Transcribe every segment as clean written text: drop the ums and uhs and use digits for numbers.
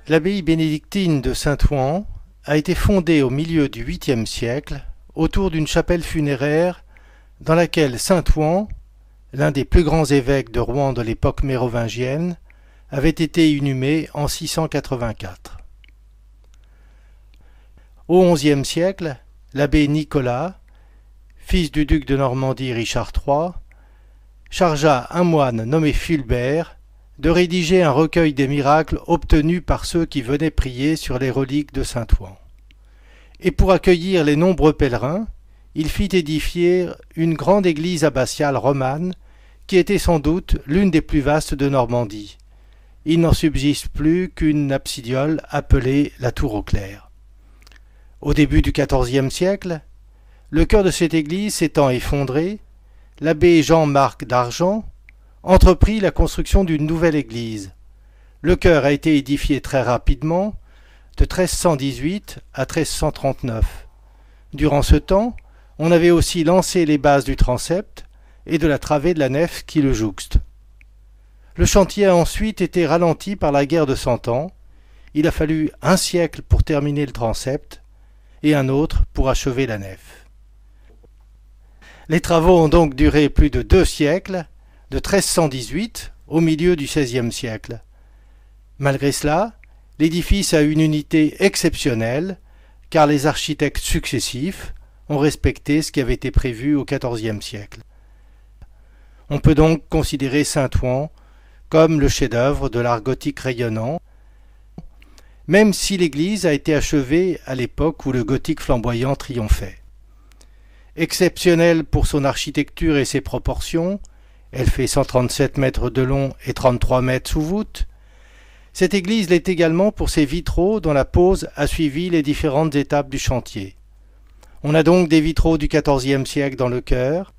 L'abbaye bénédictine de Saint-Ouen a été fondée au milieu du 8e siècle autour d'une chapelle funéraire dans laquelle Saint-Ouen, l'un des plus grands évêques de Rouen de l'époque mérovingienne, avait été inhumé en 684. Au XIe siècle, l'abbé Nicolas, fils du duc de Normandie Richard III, chargea un moine nommé Fulbert de rédiger un recueil des miracles obtenus par ceux qui venaient prier sur les reliques de Saint-Ouen. Et pour accueillir les nombreux pèlerins, il fit édifier une grande église abbatiale romane qui était sans doute l'une des plus vastes de Normandie. Il n'en subsiste plus qu'une absidiole appelée la Tour au Clair. Au début du XIVe siècle, le chœur de cette église s'étant effondré, l'abbé Jean-Marc d'Argent entreprit la construction d'une nouvelle église. Le chœur a été édifié très rapidement, de 1318 à 1339. Durant ce temps, on avait aussi lancé les bases du transept et de la travée de la nef qui le jouxte. Le chantier a ensuite été ralenti par la guerre de Cent Ans. Il a fallu un siècle pour terminer le transept et un autre pour achever la nef. Les travaux ont donc duré plus de 2 siècles, de 1318 au milieu du XVIe siècle. Malgré cela, l'édifice a une unité exceptionnelle, car les architectes successifs ont respecté ce qui avait été prévu au XIVe siècle. On peut donc considérer Saint-Ouen comme le chef-d'œuvre de l'art gothique rayonnant, même si l'église a été achevée à l'époque où le gothique flamboyant triomphait. Exceptionnelle pour son architecture et ses proportions, elle fait 137 mètres de long et 33 mètres sous voûte. Cette église l'est également pour ses vitraux dont la pose a suivi les différentes étapes du chantier. On a donc des vitraux du XIVe siècle dans le chœur,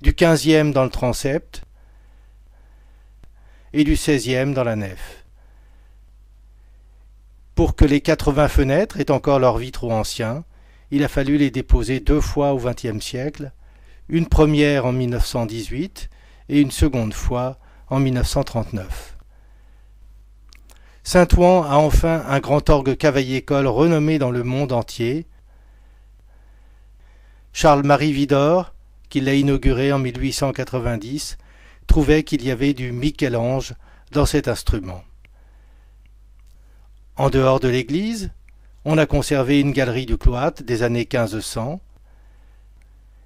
du XVe dans le transept et du XVIe dans la nef. Pour que les 80 fenêtres aient encore leurs vitraux anciens, il a fallu les déposer 2 fois au XXe siècle, une première en 1918 et une seconde fois en 1939. Saint-Ouen a enfin un grand orgue Cavaillé-Coll renommé dans le monde entier. Charles-Marie Widor, qui l'a inauguré en 1890, trouvait qu'il y avait du Michel-Ange dans cet instrument. En dehors de l'église, on a conservé une galerie du cloître des années 1500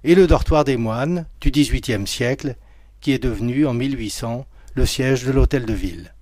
et le dortoir des moines du XVIIIe siècle qui est devenu en 1800 le siège de l'hôtel de ville.